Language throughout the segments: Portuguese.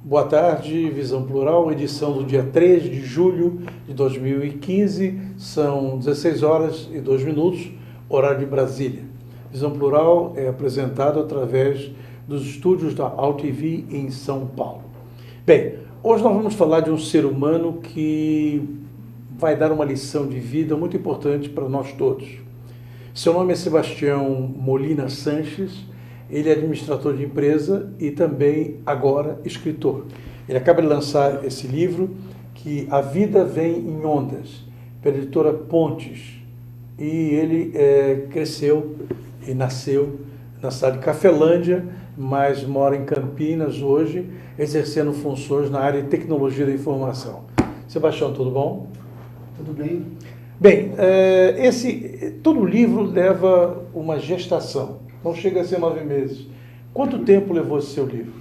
Boa tarde, Visão Plural, edição do dia 3 de julho de 2015, são 16 horas e 2 minutos, horário de Brasília. Visão Plural é apresentado através dos estúdios da AltV em São Paulo. Bem, hoje nós vamos falar de um ser humano que vai dar uma lição de vida muito importante para nós todos. Seu nome é Sebastião Molina Sanches. Ele é administrador de empresa e também, agora, escritor. Ele acaba de lançar esse livro, que A Vida Vem em Ondas, pela editora Pontes. E ele cresceu e nasceu na cidade de Cafelândia, mas mora em Campinas hoje, exercendo funções na área de tecnologia da informação. Sebastião, tudo bom? Tudo bem. Bem, todo livro leva uma gestação. Não chega a ser 9 meses. Quanto tempo levou esse seu livro?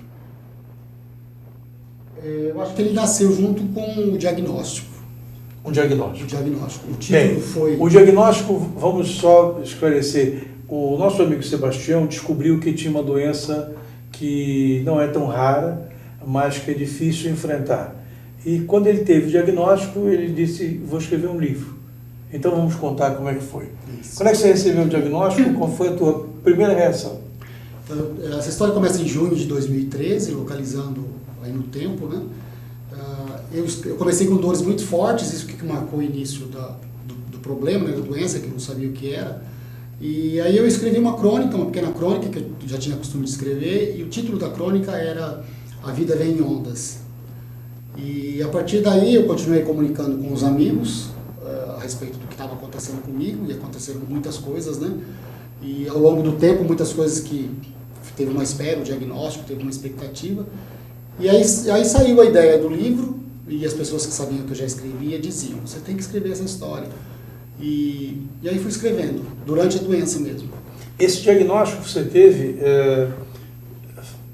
Eu acho que ele nasceu junto com o diagnóstico. Um diagnóstico. O diagnóstico. O título foi... O diagnóstico, vamos só esclarecer. O nosso amigo Sebastião descobriu que tinha uma doença que não é tão rara, mas que é difícil enfrentar. E quando ele teve o diagnóstico, ele disse, vou escrever um livro. Então vamos contar como é que foi. Isso. Quando é que você recebeu o diagnóstico? Qual foi a tua primeira reação? Essa história começa em junho de 2013, localizando aí no tempo, né? Eu comecei com dores muito fortes, isso que marcou o início do problema, né, da doença, que eu não sabia o que era. E aí eu escrevi uma crônica, uma pequena crônica, que eu já tinha costume de escrever, e o título da crônica era A Vida Vem em Ondas. E a partir daí eu continuei comunicando com os amigos a respeito do que estava acontecendo comigo, e aconteceram muitas coisas, né? E ao longo do tempo, muitas coisas que teve uma espera, um diagnóstico, teve uma expectativa. E aí saiu a ideia do livro, e as pessoas que sabiam que eu já escrevia diziam, você tem que escrever essa história. E aí fui escrevendo, durante a doença mesmo. Esse diagnóstico que você teve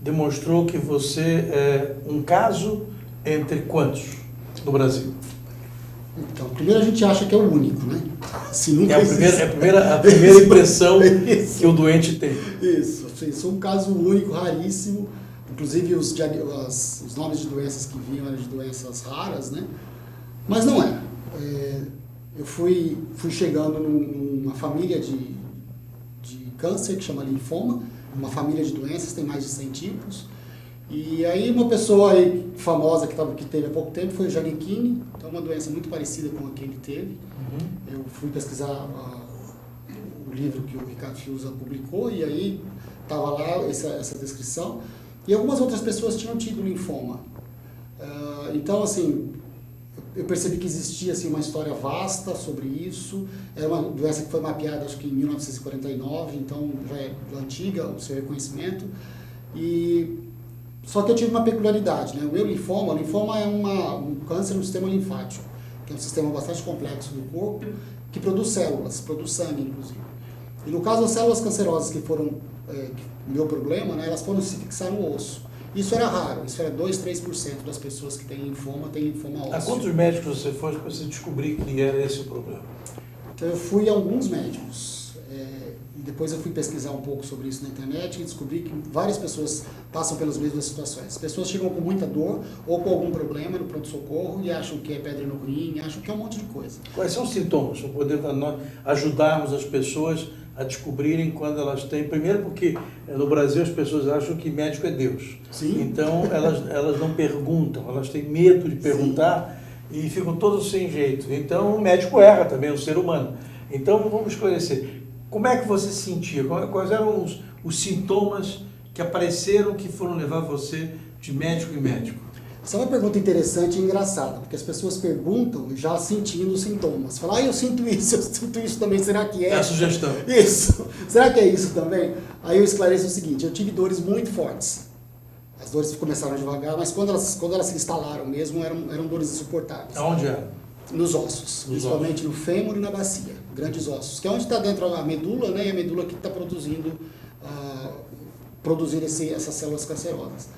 demonstrou que você é um caso entre quantos no Brasil? Então, primeiro a gente acha que é o único, né? Se nunca a primeira impressão que o doente tem. Isso, sou um caso único, raríssimo. Inclusive os nomes de doenças que vinham eram de doenças raras, né? Mas não é. Eu fui chegando numa família de câncer que chama linfoma, uma família de doenças, tem mais de 100 tipos. E aí uma pessoa aí famosa que teve há pouco tempo foi o Janequine, então uma doença muito parecida com a que ele teve. Uhum. Eu fui pesquisar o livro que o Ricardo Fiuza publicou e aí estava lá essa descrição. E algumas outras pessoas tinham tido linfoma. Então, assim, eu percebi que existia assim, uma história vasta sobre isso. Era uma doença que foi mapeada, acho que em 1949, então já é antiga o seu reconhecimento. Só que eu tive uma peculiaridade, né? O linfoma é um câncer no sistema linfático, que é um sistema bastante complexo do corpo, que produz células, produz sangue, inclusive. E no caso, as células cancerosas que foram meu problema, né, elas foram se fixar no osso. Isso era raro, isso era 2-3% das pessoas que têm linfoma ósseo. A quantos médicos você foi para você descobrir que era esse o problema? Então eu fui a alguns médicos. E depois eu fui pesquisar um pouco sobre isso na internet e descobri que várias pessoas passam pelas mesmas situações. As pessoas chegam com muita dor ou com algum problema no pronto-socorro e acham que é pedra no rim, acham que é um monte de coisa. Quais são os sintomas para poder ajudarmos as pessoas a descobrirem quando elas têm? Primeiro porque no Brasil as pessoas acham que médico é Deus. Sim. Então elas não perguntam, elas têm medo de perguntar. Sim. E ficam todos sem jeito. Então o médico erra também, é um ser humano. Então vamos esclarecer. Como é que você se sentia? Quais eram os sintomas que apareceram que foram levar você de médico em médico? Essa é uma pergunta interessante e engraçada, porque as pessoas perguntam já sentindo os sintomas. Falam, eu sinto isso também, será que é? É a sugestão. Isso. Será que é isso também? Aí eu esclareço o seguinte, eu tive dores muito fortes. As dores começaram devagar, mas quando elas se instalaram mesmo, eram dores insuportáveis. Aonde era? Nos ossos, principalmente no fêmur e na bacia, grandes ossos, que é onde está dentro a medula, né, e a medula que está produzindo essas células cancerosas.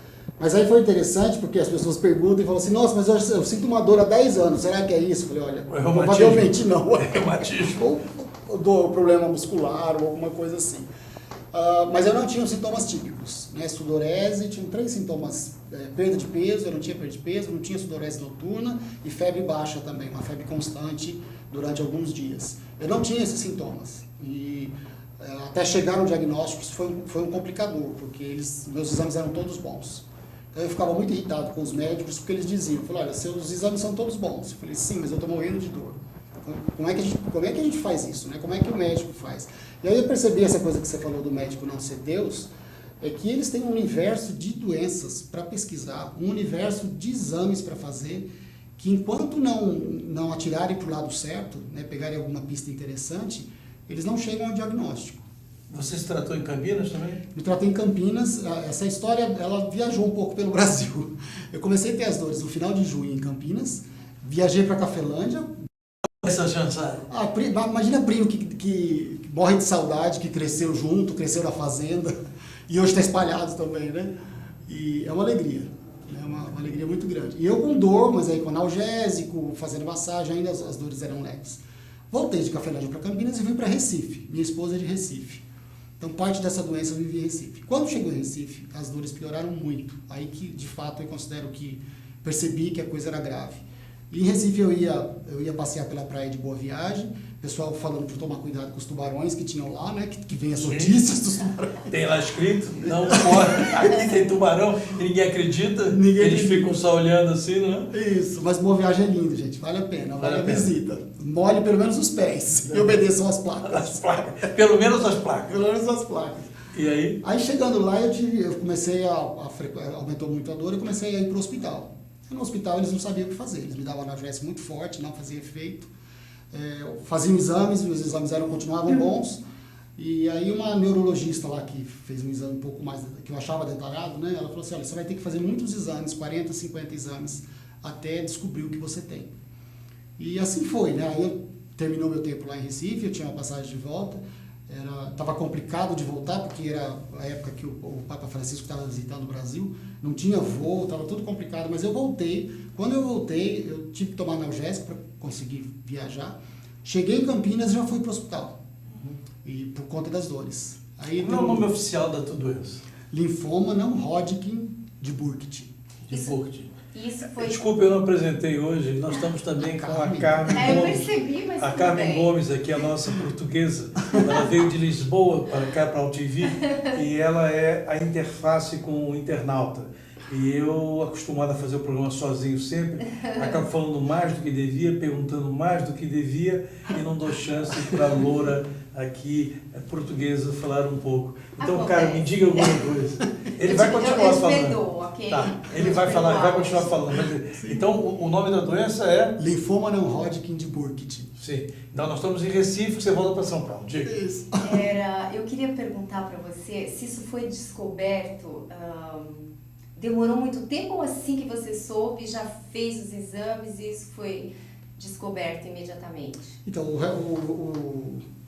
Mas aí foi interessante porque as pessoas perguntam e falam assim, nossa, mas eu sinto uma dor há 10 anos, será que é isso? Eu falei, olha, provavelmente não. É reumatismo. Ou problema muscular ou alguma coisa assim. Mas eu não tinha os sintomas típicos, né? Sudorese, tinha 3 sintomas, perda de peso, eu não tinha perda de peso, não tinha sudorese noturna e febre baixa também, uma febre constante durante alguns dias. Eu não tinha esses sintomas e até chegar no diagnóstico isso foi um complicador, porque meus exames eram todos bons. Então eu ficava muito irritado com os médicos porque eles diziam, olha, seus exames são todos bons. Eu falei, sim, mas eu estou morrendo de dor. Como é que a gente faz isso, né? Como é que o médico faz? E aí eu percebi essa coisa que você falou do médico não ser Deus, é que eles têm um universo de doenças para pesquisar, um universo de exames para fazer, que enquanto não atirarem para o lado certo, né, pegarem alguma pista interessante, eles não chegam ao diagnóstico. Você se tratou em Campinas também? Me tratei em Campinas. Essa história, ela viajou um pouco pelo Brasil. Eu comecei a ter as dores no final de junho em Campinas, viajei para Cafelândia. Essa chance. Imagina primo que morre de saudade, que cresceu junto, cresceu na fazenda e hoje está espalhado também, né? E é uma alegria, é uma alegria muito grande. E eu com dor, mas aí com analgésico, fazendo massagem, ainda as dores eram leves. Voltei de Cafelândia para Campinas e fui para Recife. Minha esposa é de Recife. Então parte dessa doença eu vivi em Recife. Quando chegou em Recife, as dores pioraram muito. Aí que de fato eu considero que percebi que a coisa era grave. E em Recife eu ia passear pela praia de Boa Viagem, pessoal falando para tomar cuidado com os tubarões que tinham lá, né? Que vem as notícias dos tubarões. Tem lá escrito, não pode, aqui tem tubarão e ninguém acredita, eles ficam só olhando assim, né? Isso, mas Boa Viagem é lindo, gente, vale a pena, vale a visita. Molhe pelo menos os pés e obedeçam as placas. As placas, pelo menos as placas. Pelo menos as placas. E aí? Aí chegando lá eu comecei aumentou muito a dor e comecei a ir para o hospital. No hospital eles não sabiam o que fazer, eles me davam analgésico muito forte, não fazia efeito. Faziam exames, meus exames continuavam bons. E aí uma neurologista lá que fez um exame um pouco mais, que eu achava detalhado, né? Ela falou assim, olha, você vai ter que fazer muitos exames, 40, 50 exames, até descobrir o que você tem. E assim foi, né? Aí terminou meu tempo lá em Recife, eu tinha uma passagem de volta. Estava complicado de voltar, porque era a época que o Papa Francisco estava visitando o Brasil, não tinha voo, estava tudo complicado, mas eu voltei. Quando eu voltei, eu tive que tomar analgésico para conseguir viajar. Cheguei em Campinas e já fui para o hospital, e por conta das dores. Aí, qual é o nome oficial da tua doença? Linfoma não Hodgkin de Burkitt. Isso foi... Desculpa, eu não apresentei hoje, nós estamos também com a Carmen Gomes. Eu percebi, mas a Carmen Gomes aqui, a nossa portuguesa, ela veio de Lisboa para cá, para a UTV, e ela é a interface com o internauta. E eu, acostumado a fazer o programa sozinho sempre, acabo falando mais do que devia, perguntando mais do que devia, e não dou chance para a loura aqui, portuguesa, falar um pouco. Então, cara, me diga alguma coisa. Ele vai continuar falando. Okay? Tá, ele vai falar, vai continuar falando. Então, o nome da doença é? Linfoma não Hodgkin de Burkitt. Sim. Então, nós estamos em Recife, você volta para São Paulo. Diga. Isso. Eu queria perguntar para você se isso foi descoberto... demorou muito tempo ou assim que você soube, já fez os exames e isso foi descoberto imediatamente? Então,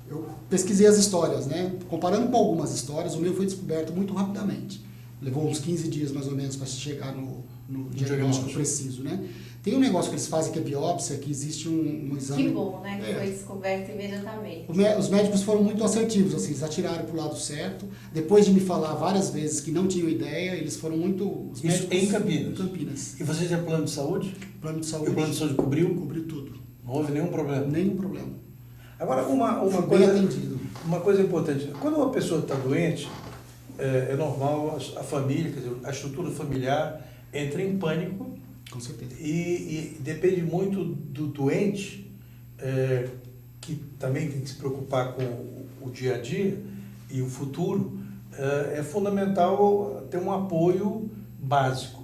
eu pesquisei as histórias, né? Comparando com algumas histórias, o meu foi descoberto muito rapidamente. Levou uns 15 dias mais ou menos para chegar no diagnóstico preciso, né? Tem um negócio que eles fazem que é biópsia, que existe um exame... Que bom, né? Que foi descoberto imediatamente. Os médicos foram muito assertivos, assim, eles atiraram para o lado certo. Depois de me falar várias vezes que não tinham ideia, eles foram muito... Isso em Campinas? Em Campinas. E você tem plano de saúde? Plano de saúde. E o plano de saúde cobriu? Cobriu tudo. Não houve nenhum problema? Nenhum problema. Agora, uma coisa importante. Quando uma pessoa está doente, é normal a família, quer dizer, a estrutura familiar entra em pânico. Com certeza. E depende muito do doente, que também tem que se preocupar com o dia a dia e o futuro. É fundamental ter um apoio básico.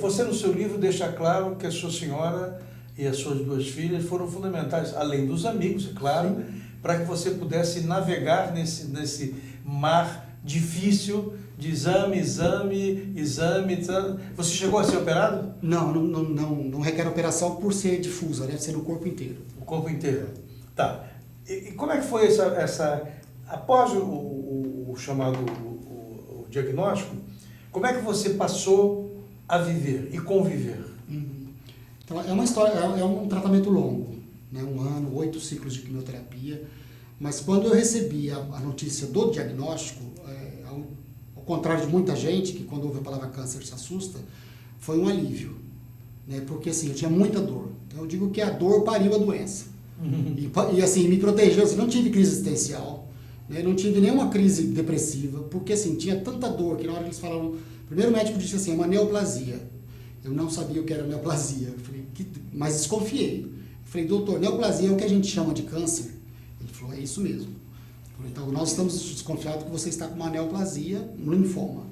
Você, no seu livro, deixa claro que a sua senhora e as suas 2 filhas foram fundamentais, além dos amigos, é claro, para que você pudesse navegar nesse mar difícil de exame. Você chegou a ser operado? Não requer operação por ser difusa, deve ser no corpo inteiro. O corpo inteiro. Tá. E como é que foi essa após o chamado o diagnóstico, como é que você passou a viver e conviver? Então, é uma história, é um tratamento longo, né? 1 ano, 8 ciclos de quimioterapia. Mas quando eu recebi a notícia do diagnóstico, ao contrário de muita gente que quando ouve a palavra câncer se assusta, foi um alívio, né? Porque assim, eu tinha muita dor. Então eu digo que a dor pariu a doença. E assim, me protegeu, assim, não tive crise existencial, né? Não tive nenhuma crise depressiva, porque assim, tinha tanta dor que na hora que eles falaram, o primeiro médico disse assim, é uma neoplasia. Eu não sabia o que era neoplasia, eu falei, mas desconfiei. Eu falei, doutor, neoplasia é o que a gente chama de câncer? Ele falou, é isso mesmo. Eu falei, então nós estamos desconfiados que você está com uma neoplasia, um linfoma.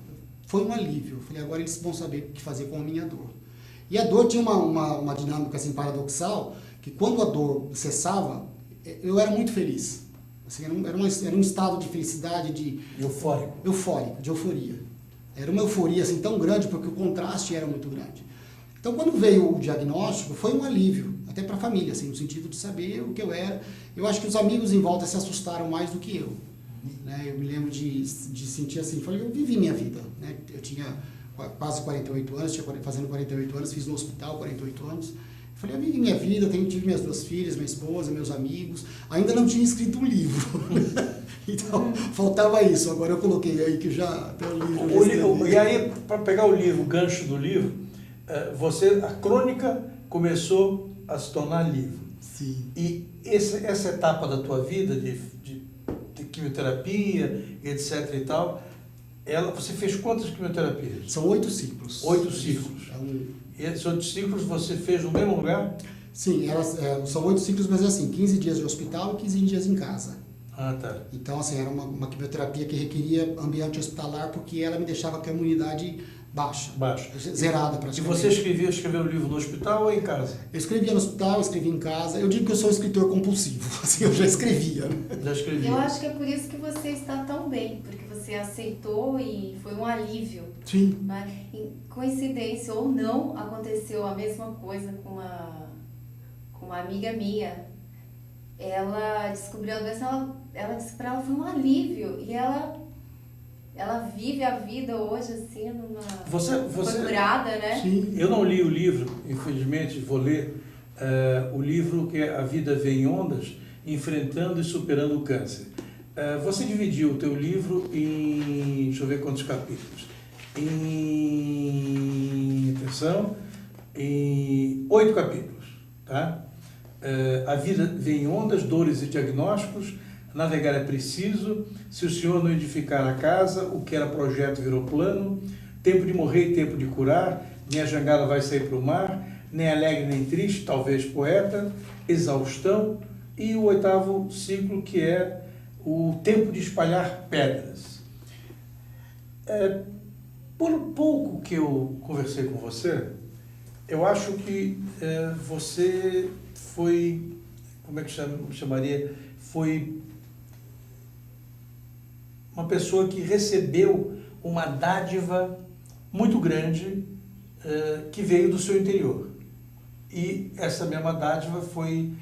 Foi um alívio. Eu falei, agora eles vão saber o que fazer com a minha dor. E a dor tinha uma dinâmica assim, paradoxal, que quando a dor cessava, eu era muito feliz. Assim, era um estado de felicidade, de euforia. Era uma euforia assim, tão grande, porque o contraste era muito grande. Então, quando veio o diagnóstico, foi um alívio, até para a família, assim, no sentido de saber o que eu era. Eu acho que os amigos em volta se assustaram mais do que eu. Né? Eu me lembro de sentir assim, falei, eu vivi minha vida. Né? Eu tinha quase 48 anos, fazendo 48 anos, fiz no hospital 48 anos. Falei, eu vivi minha vida, tive minhas 2 filhas, minha esposa, meus amigos. Ainda não tinha escrito um livro. Então, faltava isso. Agora eu coloquei aí que já tem o livro. E aí, para pegar o livro, o gancho do livro, a crônica começou a se tornar livro. Sim. E essa etapa da tua vida, de quimioterapia, etc. e tal, você fez quantas quimioterapias? São 8 ciclos. 8 ciclos. E esses 8 ciclos você fez no mesmo lugar? Sim, são 8 ciclos, mas assim, 15 dias de hospital e 15 dias em casa. Ah, tá. Então, assim, era uma quimioterapia que requeria ambiente hospitalar, porque ela me deixava com a imunidade baixa. Zerada, praticamente. E você escreveu o livro no hospital ou em casa? Eu escrevia no hospital, escrevia em casa. Eu digo que eu sou um escritor compulsivo, assim, eu já escrevia. Já escrevia. Eu acho que é por isso que você está tão bem, porque você aceitou e foi um alívio. Sim. Né? Em coincidência ou não, aconteceu a mesma coisa com uma amiga minha. Ela descobriu a doença, ela disse que para ela foi um alívio, e ela vive a vida hoje assim, foi curada, né? Sim. Eu não li o livro, infelizmente vou ler o livro que é A Vida Vem em Ondas, Enfrentando e Superando o Câncer. Você dividiu o teu livro em, deixa eu ver quantos capítulos, em 8 capítulos, tá? A vida vem em ondas, dores e diagnósticos, navegar é preciso, se o Senhor não edificar a casa, o que era projeto virou plano, tempo de morrer e tempo de curar, minha jangada vai sair para o mar, nem alegre nem triste, talvez poeta, exaustão, e o 8º ciclo, que é o tempo de espalhar pedras. Por pouco que eu conversei com você, eu acho que você foi, como é que chamaria? Foi uma pessoa que recebeu uma dádiva muito grande que veio do seu interior. E essa mesma dádiva foi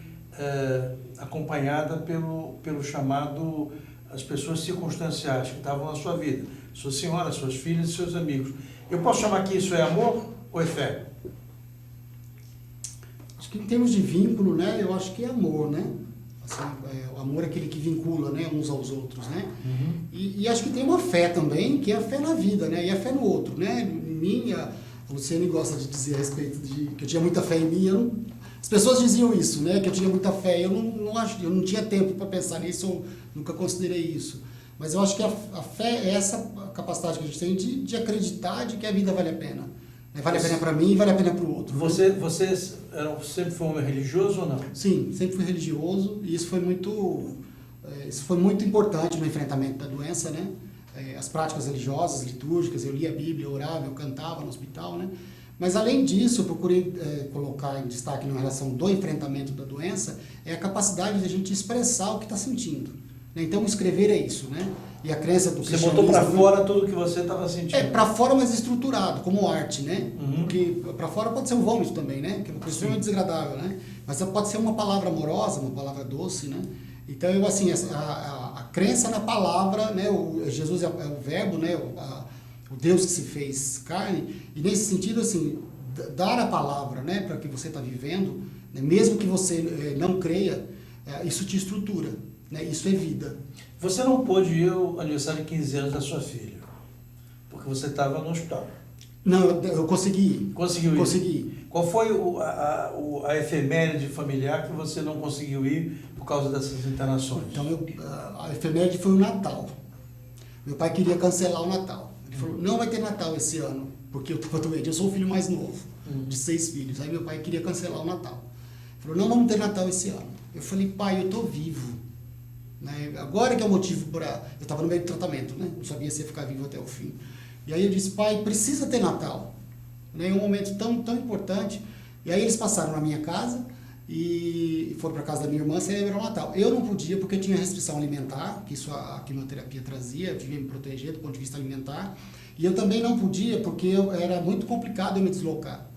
acompanhada pelo chamado, as pessoas circunstanciais que estavam na sua vida. Sua senhora, suas filhas e seus amigos. Eu posso chamar que isso é amor ou é fé? Acho que em termos de vínculo, né, eu acho que é amor, né? Assim, o amor é aquele que vincula, né, uns aos outros, né? Uhum. E acho que tem uma fé também, que é a fé na vida, né? E a fé no outro, né? Em mim, a Luciane gosta de dizer a respeito de que eu tinha muita fé em mim. As pessoas diziam isso, né? Que eu tinha muita fé. Eu não tinha tempo para pensar nisso, eu nunca considerei isso. Mas eu acho que a fé é essa capacidade que a gente tem de acreditar de que a vida vale a pena. Vale a pena para mim e vale a pena para o outro. Você sempre foi um homem religioso ou não? Sim, sempre fui religioso, e isso foi muito importante no enfrentamento da doença, né? As práticas religiosas, litúrgicas, eu lia a Bíblia, eu orava, eu cantava no hospital, né? Mas além disso, eu procurei colocar em destaque na relação do enfrentamento da doença, é a capacidade de a gente expressar o que está sentindo. Então, escrever é isso, né? E a crença do Você botou para fora tudo que você estava sentindo. Para fora, mas estruturado, como arte, né? Uhum. Porque para fora pode ser um vômito também, né? Que é uma coisa extremamente desagradável, né? Mas pode ser uma palavra amorosa, uma palavra doce, né? Então, eu, assim, a crença na palavra, né? Jesus é o verbo, né? O Deus que se fez carne. E nesse sentido, assim, dar a palavra, né? Para que você está vivendo, né? Mesmo que você não creia, isso te estrutura. né? Isso é vida. Você não pôde ir ao aniversário de 15 anos da sua filha, porque você estava no hospital. Não, eu consegui ir. Conseguiu ir? Consegui ir. Qual foi a efeméride familiar que você não conseguiu ir por causa dessas internações? Então, a efeméride foi o Natal. Meu pai queria cancelar o Natal. Ele falou, não vai ter Natal esse ano, porque eu estava doente. Eu sou o filho mais novo, de 6 filhos. Aí meu pai queria cancelar o Natal. Ele falou, não vamos ter Natal esse ano. Eu falei, pai, eu estou vivo. Né? Agora que é o motivo para... Eu estava no meio do tratamento, né? Não sabia se ia ficar vivo até o fim. E aí eu disse, pai, precisa ter Natal. Né? É um momento tão, tão importante. E aí eles passaram na minha casa e foram para casa da minha irmã celebrar o Natal. Eu não podia porque eu tinha restrição alimentar, que isso a quimioterapia trazia, eu devia me proteger do ponto de vista alimentar. E eu também não podia porque era muito complicado eu me deslocar.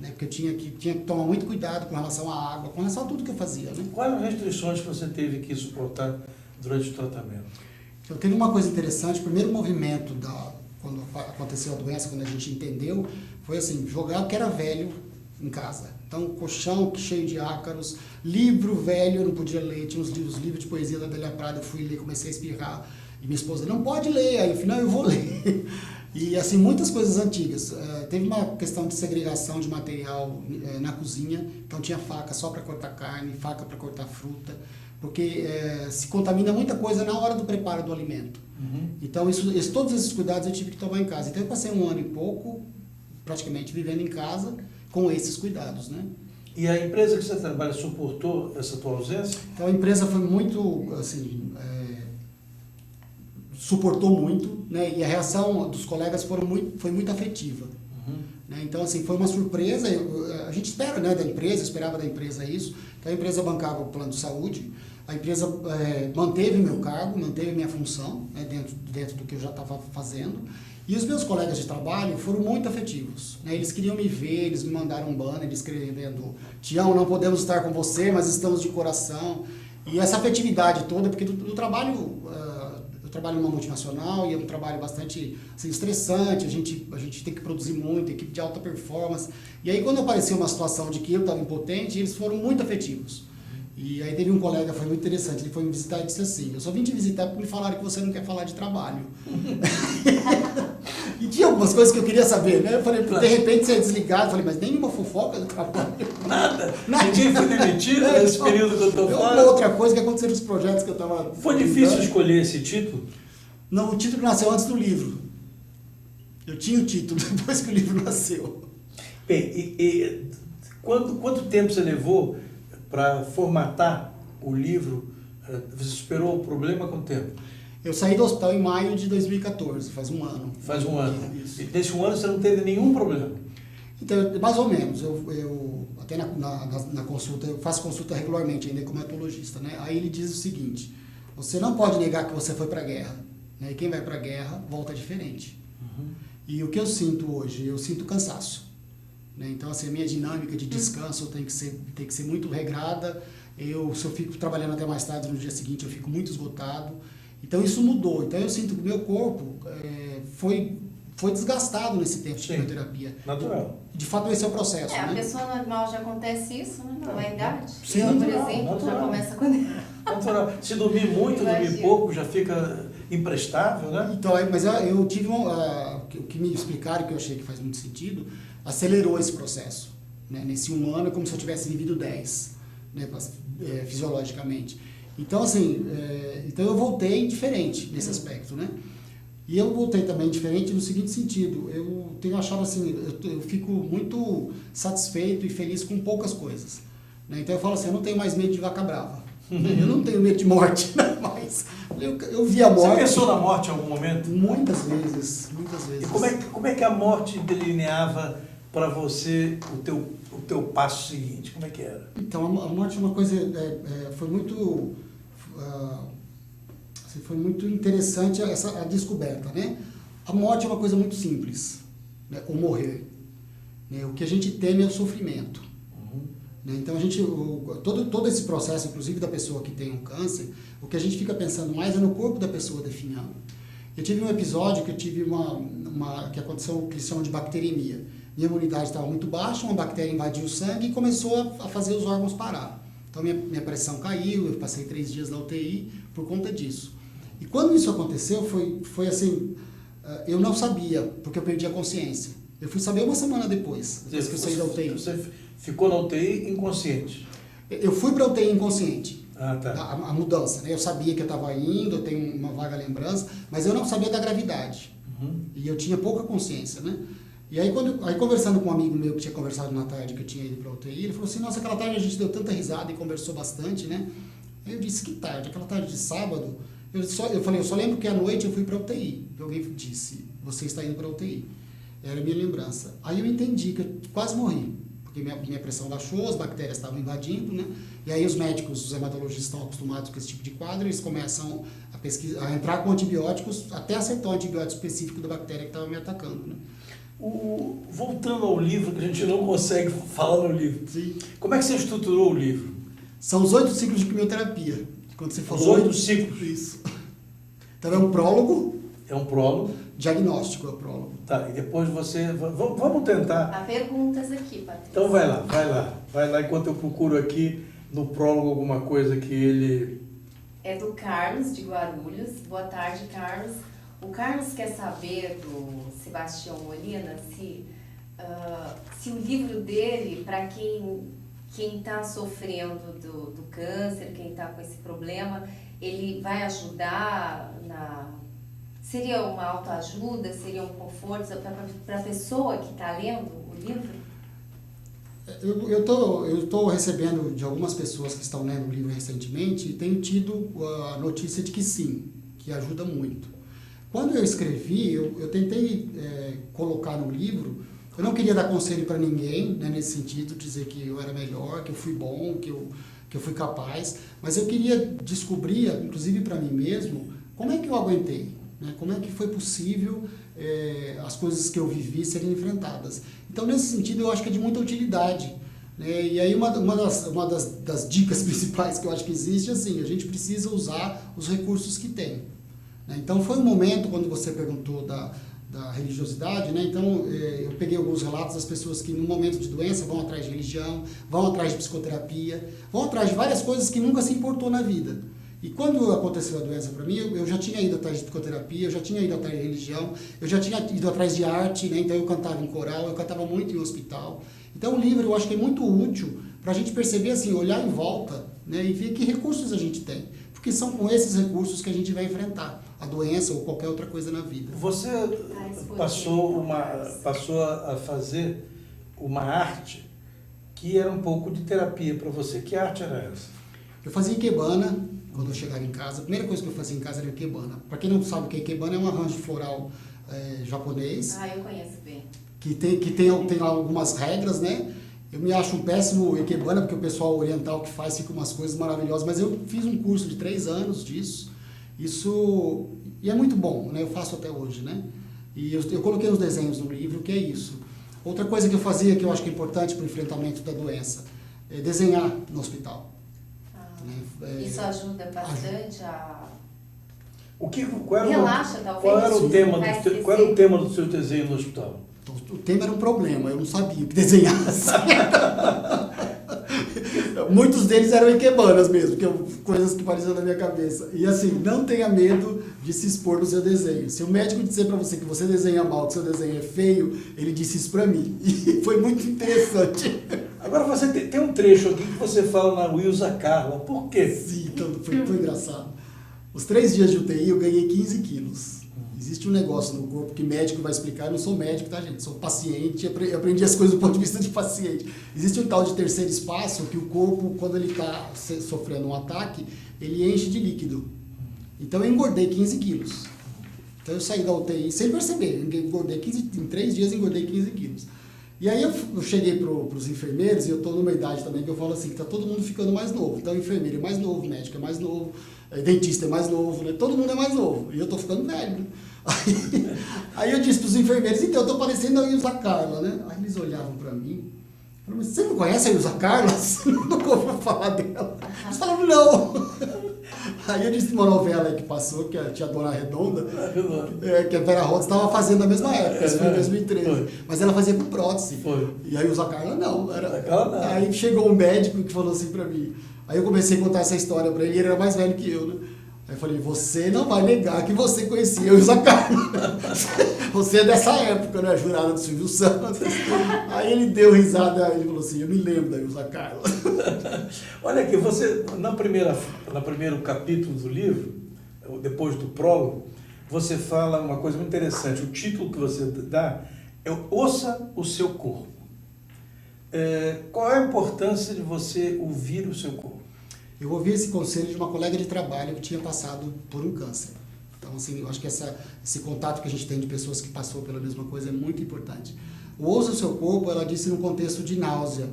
Né? Porque eu tinha que tomar muito cuidado com relação à água, com relação a tudo que eu fazia. Né? Quais as restrições que você teve que suportar durante o tratamento? Então, teve uma coisa interessante, o primeiro movimento quando aconteceu a doença, quando a gente entendeu, foi assim, jogar o que era velho em casa. Então, colchão cheio de ácaros, livro velho, eu não podia ler, tinha uns livros de poesia da Adélia Prado, eu fui ler, comecei a espirrar, e minha esposa, não pode ler, aí eu falei, não, eu vou ler. E assim, muitas coisas antigas. Teve uma questão de segregação de material na cozinha, então tinha faca só para cortar carne, faca para cortar fruta, porque se contamina muita coisa na hora do preparo do alimento. Uhum. Então, todos esses cuidados eu tive que tomar em casa. Então, eu passei 1 ano e pouco, praticamente, vivendo em casa, com esses cuidados, né? E a empresa que você trabalha suportou essa tua ausência? Então, a empresa foi muito, assim, suportou muito, né? E a reação dos colegas foi muito afetiva. Uhum. Né? Então, assim, foi uma surpresa. A gente espera, né, da empresa, esperava da empresa isso. Então, a empresa bancava o plano de saúde, a empresa manteve meu cargo, manteve minha função, né, dentro do que eu já estava fazendo. E os meus colegas de trabalho foram muito afetivos. Né? Eles queriam me ver, eles me mandaram um banner escrevendo Tião, não podemos estar com você, mas estamos de coração. E essa afetividade toda, porque do trabalho... eu trabalho numa multinacional e é um trabalho bastante assim, estressante, a gente tem que produzir muito, equipe de alta performance. E aí quando apareceu uma situação de que eu estava impotente, eles foram muito afetivos. E aí teve um colega, foi muito interessante, ele foi me visitar e disse assim, eu só vim te visitar porque me falaram que você não quer falar de trabalho. E tinha algumas coisas que eu queria saber, né? Eu falei, de repente você é desligado, eu falei, mas nenhuma fofoca do trabalho. Nada. Ninguém foi demitido nesse período que eu estou fora. Uma outra coisa que aconteceu nos projetos que eu estava... Foi difícil escolher esse título? Não, o título nasceu antes do livro. Eu tinha o título depois que o livro nasceu. Bem, quanto tempo você levou para formatar o livro? Você superou o problema com o tempo? Eu saí do hospital em maio de 2014, faz 1 ano. Faz 1 ano. Isso. E nesse 1 ano você não teve nenhum problema? Então, mais ou menos. Eu até na consulta, eu faço consulta regularmente ainda como hematologista, né? Aí ele diz o seguinte, você não pode negar que você foi para a guerra. Né? E quem vai para a guerra volta diferente. Uhum. E o que eu sinto hoje? Eu sinto cansaço. Né? Então, assim, a minha dinâmica de descanso tem que ser muito regrada. Se eu fico trabalhando até mais tarde, no dia seguinte eu fico muito esgotado. Então, isso mudou. Então, eu sinto que o meu corpo foi desgastado nesse tempo de quimioterapia. Natural. De fato, esse é o processo. A né? pessoa normal já acontece isso, né? Na idade. Sim, eu, por natural, exemplo, natural. já começa quando... Natural. Se dormir muito, dormir pouco, já fica imprestável, né? Então, mas eu tive o que me explicaram, que eu achei que faz muito sentido, acelerou esse processo. Né? Nesse 1 ano é como se eu tivesse vivido 10, né? Fisiologicamente. Então, assim, então eu voltei diferente nesse aspecto, né? E eu voltei também diferente no seguinte sentido, eu tenho achado assim, eu fico muito satisfeito e feliz com poucas coisas. Né? Então eu falo assim, eu não tenho mais medo de vaca brava. Eu não tenho medo de morte, mas eu vi a morte. Você pensou na morte em algum momento? Muitas vezes, muitas vezes. E como é que a morte delineava para você o teu passo seguinte? Como é que era? Então, a morte é uma coisa, foi muito interessante a descoberta, né? A morte é uma coisa muito simples, né? O morrer. Né? O que a gente teme é o sofrimento. Né? Então, todo esse processo, inclusive da pessoa que tem um câncer, o que a gente fica pensando mais é no corpo da pessoa definhando. Eu tive um episódio que eu tive que aconteceu o que eles chamam de bacteremia. Minha imunidade estava muito baixa, uma bactéria invadiu o sangue e começou a fazer os órgãos parar. Então minha pressão caiu, eu passei 3 dias na UTI por conta disso. E quando isso aconteceu, foi assim, eu não sabia, porque eu perdi a consciência. Eu fui saber uma semana depois que eu saí da UTI. Você ficou na UTI inconsciente? Eu fui para a UTI inconsciente. Ah, tá. A mudança, né? Eu sabia que eu estava indo, eu tenho uma vaga lembrança, mas eu não sabia da gravidade. E eu tinha pouca consciência, né? E aí, conversando com um amigo meu que tinha conversado na tarde, que eu tinha ido para a UTI, ele falou assim, nossa, aquela tarde a gente deu tanta risada e conversou bastante, né? Aí eu disse, que tarde? Aquela tarde de sábado? Eu falei, eu só lembro que à noite eu fui para a UTI. E alguém disse, você está indo para a UTI. Era a minha lembrança. Aí eu entendi que eu quase morri. Porque minha pressão baixou, as bactérias estavam invadindo, né? E aí os médicos, os hematologistas estão acostumados com esse tipo de quadro, eles começam a entrar com antibióticos, até acertar um antibiótico específico da bactéria que estava me atacando, né? Voltando ao livro, que a gente não consegue falar no livro. Sim. Como é que você estruturou o livro? São os 8 ciclos de quimioterapia. Quando você falou, Os 8 ciclos? Isso. Então é um prólogo. É um prólogo. Diagnóstico é o prólogo. Tá, e depois você... Vamos tentar. Há perguntas aqui, Patrícia. Então vai lá, enquanto eu procuro aqui no prólogo alguma coisa que ele... É do Carlos, de Guarulhos. Boa tarde, Carlos. O Carlos quer saber do Sebastião Molina se o livro dele, para quem está sofrendo do câncer, quem está com esse problema, ele vai ajudar Seria uma autoajuda, seria um conforto para a pessoa que está lendo o livro? Eu estou recebendo de algumas pessoas que estão lendo o livro recentemente e tenho tido a notícia de que sim, que ajuda muito. Quando eu escrevi, eu tentei colocar no livro, eu não queria dar conselho para ninguém, né, nesse sentido, dizer que eu era melhor, que eu fui bom, que eu fui capaz, mas eu queria descobrir, inclusive para mim mesmo, como é que eu aguentei, né, como é que foi possível as coisas que eu vivi serem enfrentadas. Então, nesse sentido, eu acho que é de muita utilidade. Né, e aí, uma das dicas principais que eu acho que existe é assim, a gente precisa usar os recursos que tem. Então, foi um momento, quando você perguntou da religiosidade, né? Então, eu peguei alguns relatos das pessoas que, no momento de doença, vão atrás de religião, vão atrás de psicoterapia, vão atrás de várias coisas que nunca se importou na vida. E quando aconteceu a doença para mim, eu já tinha ido atrás de psicoterapia, eu já tinha ido atrás de religião, eu já tinha ido atrás de arte, né? Então eu cantava em coral, eu cantava muito em hospital. Então, o livro eu acho que é muito útil para a gente perceber, assim, olhar em volta, né? E ver que recursos a gente tem. Porque são com esses recursos que a gente vai enfrentar a doença ou qualquer outra coisa na vida. Você passou a fazer uma arte que era um pouco de terapia para você. Que arte era essa? Eu fazia ikebana quando eu chegava em casa. A primeira coisa que eu fazia em casa era ikebana. Para quem não sabe o que é ikebana, é um arranjo floral japonês. Ah, eu conheço bem. Que tem algumas regras, né? Eu me acho um péssimo ikebana, porque o pessoal oriental que faz fica umas coisas maravilhosas, mas eu fiz um curso de 3 anos disso. E é muito bom, né? Eu faço até hoje, né? E eu coloquei os desenhos no livro, que é isso. Outra coisa que eu fazia, que eu acho que é importante para o enfrentamento da doença, é desenhar no hospital. Isso ajuda bastante a... Relaxa, talvez. Qual era o tema do seu desenho no hospital? O tema era um problema, eu não sabia o que desenhar. Muitos deles eram ikebanas mesmo, coisas que pareciam na minha cabeça. E assim, não tenha medo de se expor no seu desenho. Se o médico disser para você que você desenha mal, que seu desenho é feio, ele disse isso para mim. E foi muito interessante. Agora você tem um trecho aqui que você fala na Wilza Carla. Por quê? Sim, então foi engraçado. Os 3 dias de UTI eu ganhei 15 quilos. Existe um negócio no corpo que médico vai explicar, eu não sou médico, tá, gente? Sou paciente, aprendi as coisas do ponto de vista de paciente. Existe um tal de terceiro espaço que o corpo, quando ele está sofrendo um ataque, ele enche de líquido. Então eu engordei 15 quilos. Então eu saí da UTI sem perceber, engordei 15, em 3 dias engordei 15 quilos. E aí eu cheguei para os enfermeiros, e eu estou numa idade também que eu falo assim, que está todo mundo ficando mais novo. Então o enfermeiro é mais novo, o médico é mais novo, dentista é mais novo, né? Todo mundo é mais novo. E eu estou ficando velho, né? Aí eu disse para os enfermeiros, então eu estou parecendo a Ilza Carla, né? Aí eles olhavam para mim, falaram, mas você não conhece a Ilza Carla? Você nunca ouviu falar dela? Eles falavam, não. Aí eu disse uma novela aí que passou, que tinha a Dona Redonda, que a Vera Rosa estava fazendo na mesma época, isso foi em 2013. Mas ela fazia com prótese. E aí a Ilza Carla não. Aí chegou um médico que falou assim para mim, Aí eu comecei a contar essa história para ele, ele era mais velho que eu, né? Aí eu falei, você não vai negar que você conhecia eu e o Zé Carlos. Você é dessa época, né? Jurada do Silvio Santos. Aí ele deu risada e falou assim, eu me lembro da Ilza Carlos. Olha aqui, você, no primeiro capítulo do livro, depois do prólogo, você fala uma coisa muito interessante. O título que você dá é Ouça o Seu Corpo. Qual é a importância de você ouvir o seu corpo? Eu ouvi esse conselho de uma colega de trabalho que tinha passado por um câncer. Então, assim, eu acho que esse contato que a gente tem de pessoas que passou pela mesma coisa é muito importante. O Ouça o Seu Corpo, ela disse no contexto de náusea.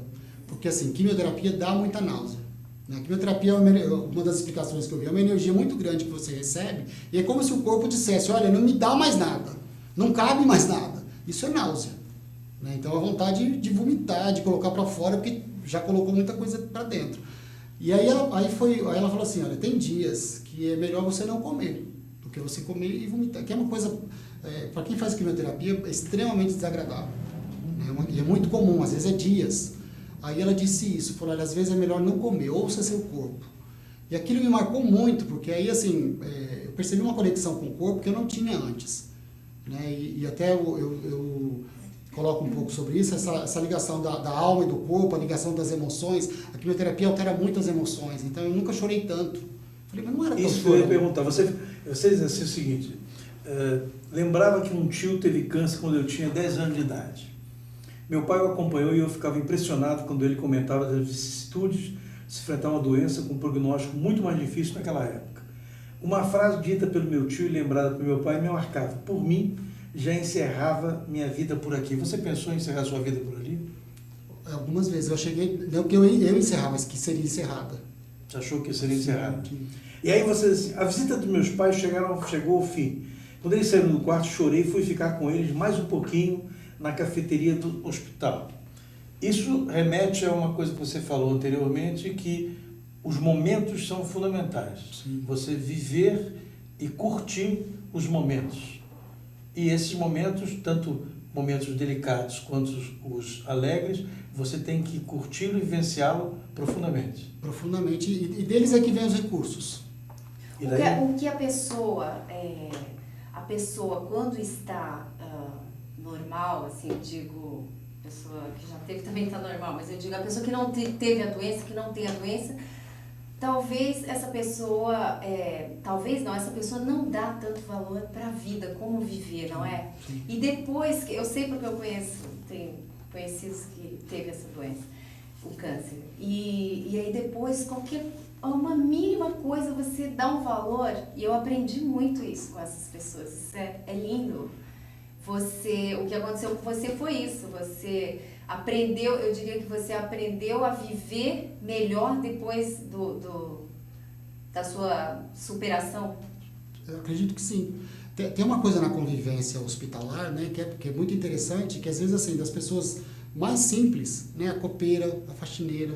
Porque, assim, quimioterapia dá muita náusea. A quimioterapia, uma das explicações que eu vi, é uma energia muito grande que você recebe, e é como se o corpo dissesse, olha, não me dá mais nada, não cabe mais nada. Isso é náusea. Né? Então, a vontade de vomitar, de colocar para fora, porque já colocou muita coisa para dentro. E aí ela falou assim, olha, tem dias que é melhor você não comer, do que você comer e vomitar. Que é uma coisa, para quem faz quimioterapia, é extremamente desagradável. Né? E é muito comum, às vezes é dias. Aí ela disse isso, falou, olha, às vezes é melhor não comer, ouça seu corpo. E aquilo me marcou muito, porque aí, assim, eu percebi uma conexão com o corpo que eu não tinha antes. Né? E até eu coloco um pouco sobre isso, essa ligação da alma e do corpo, a ligação das emoções. A quimioterapia altera muito as emoções, então eu nunca chorei tanto. Falei, mas não era tão isso que eu ia perguntar. Você diz assim o seguinte, lembrava que um tio teve câncer quando eu tinha 10 anos de idade. Meu pai o acompanhou e eu ficava impressionado quando ele comentava das vicissitudes de se enfrentar uma doença com um prognóstico muito mais difícil naquela época. Uma frase dita pelo meu tio e lembrada pelo meu pai me marcava. Por mim, já encerrava minha vida por aqui. Você pensou em encerrar sua vida por ali? Algumas vezes. Eu cheguei, não que eu encerrar, mas que seria encerrada. Você achou que seria encerrada? E aí você disse, a visita dos meus pais chegou ao fim. Quando eles saíram do quarto, chorei e fui ficar com eles mais um pouquinho na cafeteria do hospital. Isso remete a uma coisa que você falou anteriormente, que os momentos são fundamentais. Sim. Você viver e curtir os momentos. E esses momentos, tanto momentos delicados quanto os alegres, você tem que curti-lo e vivenciá-lo profundamente. Profundamente. E deles é que vem os recursos. O que a pessoa quando está normal, assim, eu digo, pessoa que já teve também está normal, mas eu digo, a pessoa que não teve a doença, que não tem a doença, talvez essa pessoa, essa pessoa não dá tanto valor para a vida, como viver, não é? Sim. E depois, eu sei porque eu tenho conhecidos que teve essa doença, o câncer, e aí depois, uma mínima coisa você dá um valor, e eu aprendi muito isso com essas pessoas, isso é lindo. O que aconteceu com você foi isso, você aprendeu, eu diria que você aprendeu a viver melhor depois da sua superação? Eu acredito que sim. Tem uma coisa na convivência hospitalar, né, que é muito interessante, que às vezes, assim, das pessoas mais simples, né, a copeira, a faxineira,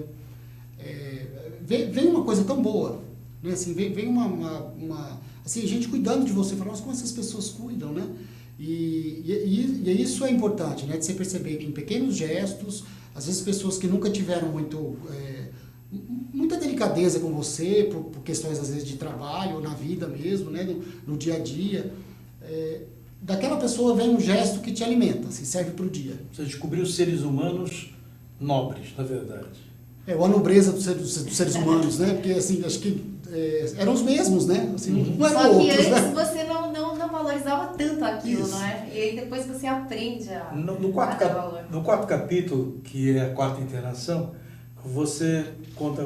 vem uma coisa tão boa, né, assim, vem uma assim, gente cuidando de você, falando, nossa, como essas pessoas cuidam, né? E isso é importante, né? De você perceber que em pequenos gestos, às vezes pessoas que nunca tiveram muita delicadeza com você, por questões às vezes de trabalho, ou na vida mesmo, né? No dia a dia, daquela pessoa vem um gesto que te alimenta, assim, serve para o dia. Você descobriu seres humanos nobres, na verdade. A nobreza dos seres humanos, né? Porque, assim, acho que eram os mesmos, né? Assim, não eram Só que outros, antes né? você não valorizava tanto aquilo, Isso. não é? E aí depois você aprende a No dar valor. quarto capítulo, que é a quarta internação, você conta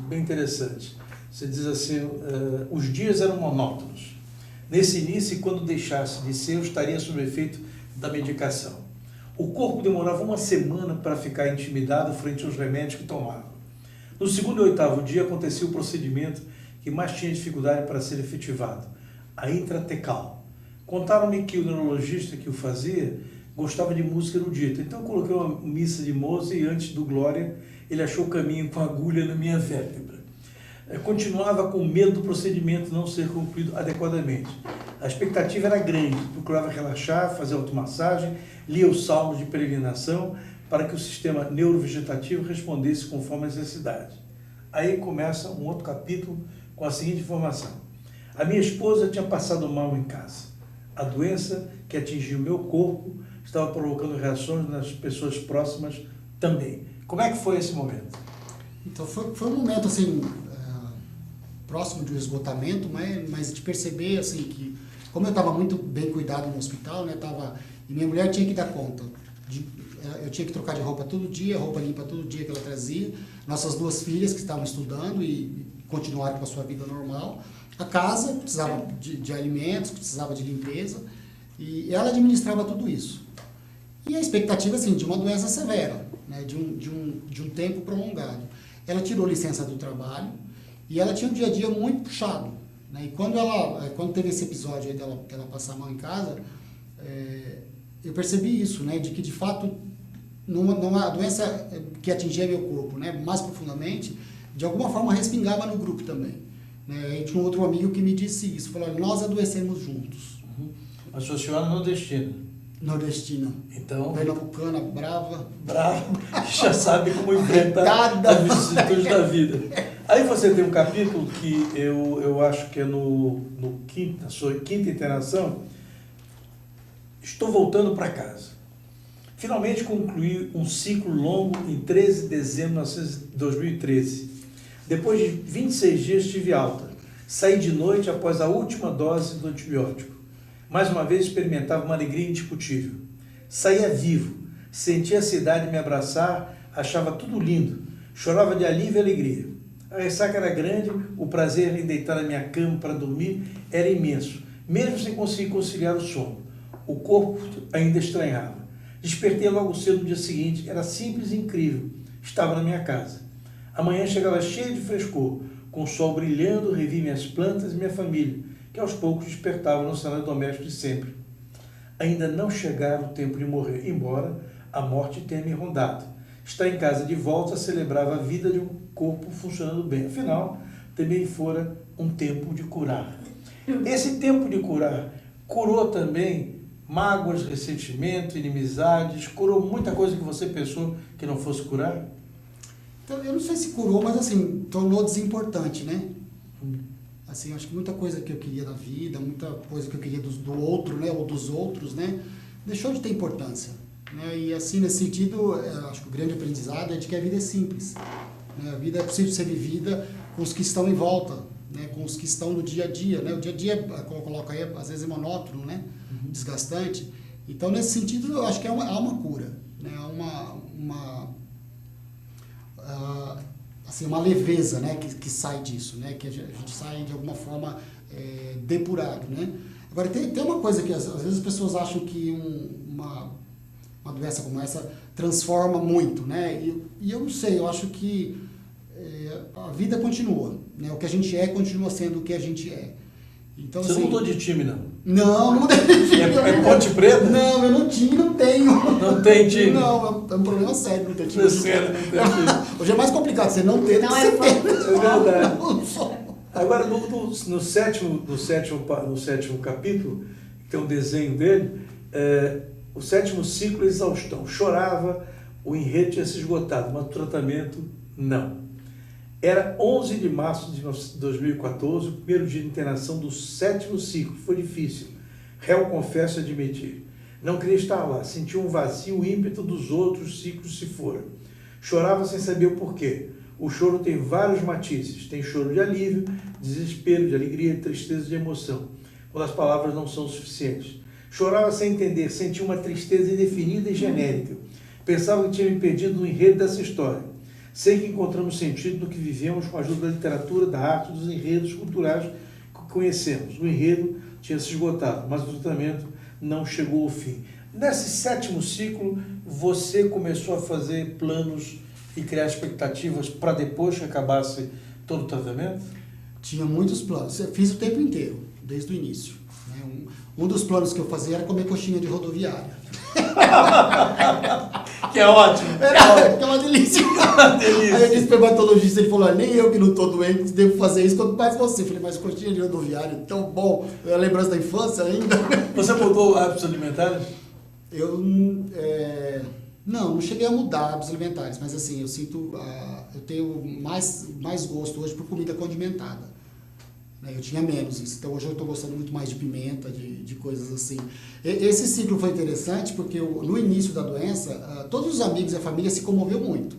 bem interessante. Você diz assim, os dias eram monótonos. Nesse início, quando deixasse de ser, eu estaria sob o efeito da medicação. O corpo demorava uma semana para ficar intimidado frente aos remédios que tomava. No segundo e oitavo dia acontecia o procedimento que mais tinha dificuldade para ser efetivado, a intratecal. Contaram-me que o neurologista que o fazia gostava de música erudita, então eu coloquei uma missa de Mozart e antes do Glória ele achou o caminho com a agulha na minha vértebra. Continuava com medo do procedimento não ser concluído adequadamente. A expectativa era grande, procurava relaxar, fazer automassagem, lia os salmos de peregrinação para que o sistema neurovegetativo respondesse conforme a necessidade. Aí começa um outro capítulo com a seguinte informação. A minha esposa tinha passado mal em casa. A doença que atingiu meu corpo estava provocando reações nas pessoas próximas também. Como é que foi esse momento? Então foi um momento assim, próximo de um esgotamento, mas de perceber assim que, como eu estava muito bem cuidado no hospital, né, e minha mulher tinha que dar conta. Eu tinha que trocar de roupa todo dia, roupa limpa todo dia que ela trazia. Nossas 2 filhas que estavam estudando e continuaram com a sua vida normal. A casa precisava de alimentos, precisava de limpeza. E ela administrava tudo isso. E a expectativa assim, de uma doença severa, né, de um tempo prolongado. Ela tirou licença do trabalho e ela tinha um dia a dia muito puxado. Né? E quando teve esse episódio aí dela passar mal em casa, eu percebi isso, né, de que de fato a doença que atingia meu corpo, né, mais profundamente, de alguma forma respingava no grupo também. Né? E tinha um outro amigo que me disse isso, falou, nós adoecemos juntos. A sua senhora é nordestina. Nordestina. Então, pernambucana, brava. Brava, já sabe como enfrentar as vicissitudes da vida. Aí você tem um capítulo que eu acho que é na sua quinta internação. Estou voltando para casa. Finalmente concluí um ciclo longo em 13 de dezembro de 2013. Depois de 26 dias tive alta. Saí de noite após a última dose do antibiótico. Mais uma vez experimentava uma alegria indiscutível. Saía vivo, sentia a cidade me abraçar, achava tudo lindo. Chorava de alívio e alegria. A ressaca era grande, o prazer em deitar na minha cama para dormir era imenso, mesmo sem conseguir conciliar o sono. O corpo ainda estranhava. Despertei logo cedo no dia seguinte, era simples e incrível. Estava na minha casa. A manhã chegava cheia de frescor, com o sol brilhando, revi minhas plantas e minha família, que aos poucos despertavam no cenário doméstico de sempre. Ainda não chegara o tempo de morrer, embora a morte tenha me rondado. Estar em casa de volta celebrava a vida de um corpo funcionando bem. Afinal, também fora um tempo de curar. Esse tempo de curar curou também mágoas, ressentimento, inimizades, curou muita coisa que você pensou que não fosse curar? Então, eu não sei se curou, mas assim, tornou desimportante, né? Assim, acho que muita coisa que eu queria da vida, muita coisa que eu queria do outro, né, ou dos outros, né, deixou de ter importância. Né? E assim, nesse sentido, acho que o grande aprendizado é de que a vida é simples. Né? A vida é possível ser vivida com os que estão em volta, né, com os que estão no dia a dia. Né? O dia a dia, como eu coloco aí, às vezes é monótono, né, desgastante. Então, nesse sentido, eu acho que há uma cura, né? Assim, uma leveza, né, que sai disso, né, que a gente sai de alguma forma depurado, né. Agora tem uma coisa que às vezes as pessoas acham que uma doença como essa transforma muito, né, e eu não sei, eu acho que a vida continua, né, o que a gente continua sendo o que a gente é. Então, você assim, não mudou de time, não? Não mudei de time. É Ponte Preta? Não, eu não tinha, não tenho. Não tem time? Não, é um problema sério não ter time. Hoje é mais complicado você não ter do que você ter. É verdade. Agora, no sétimo capítulo, que tem um desenho dele, o 7º ciclo é exaustão. Chorava, o enredo tinha se esgotado, mas o tratamento não. Era 11 de março de 2014, o primeiro dia de internação do 7º ciclo. Foi difícil. Réu confesso admitir. Não queria estar lá. Senti um vazio, o ímpeto dos outros ciclos se foram. Chorava sem saber o porquê. O choro tem vários matizes. Tem choro de alívio, desespero, de alegria, de tristeza, de emoção. Quando as palavras não são suficientes. Chorava sem entender. Senti uma tristeza indefinida e genérica. Pensava que tinha me perdido no enredo dessa história. Sei que encontramos sentido no que vivemos com a ajuda da literatura, da arte, dos enredos culturais que conhecemos. O enredo tinha se esgotado, mas o tratamento não chegou ao fim. Nesse 7º ciclo, você começou a fazer planos e criar expectativas para depois que acabasse todo o tratamento? Tinha muitos planos. Eu fiz o tempo inteiro, desde o início. Um dos planos que eu fazia era comer coxinha de rodoviária. Que é ótimo. Que é uma delícia. Aí eu disse para o hematologista, ele falou, nem eu que não estou doente devo fazer isso, quanto mais você. Eu falei, mas coxinha de rodoviária, tão bom. É a lembrança da infância ainda. Você mudou hábitos alimentares? Não cheguei a mudar hábitos alimentares, mas assim, eu tenho mais gosto hoje por comida condimentada. Né? Eu tinha menos isso, então hoje eu estou gostando muito mais de pimenta, de coisas assim. Esse ciclo foi interessante porque no início da doença, todos os amigos e a família se comoveu muito.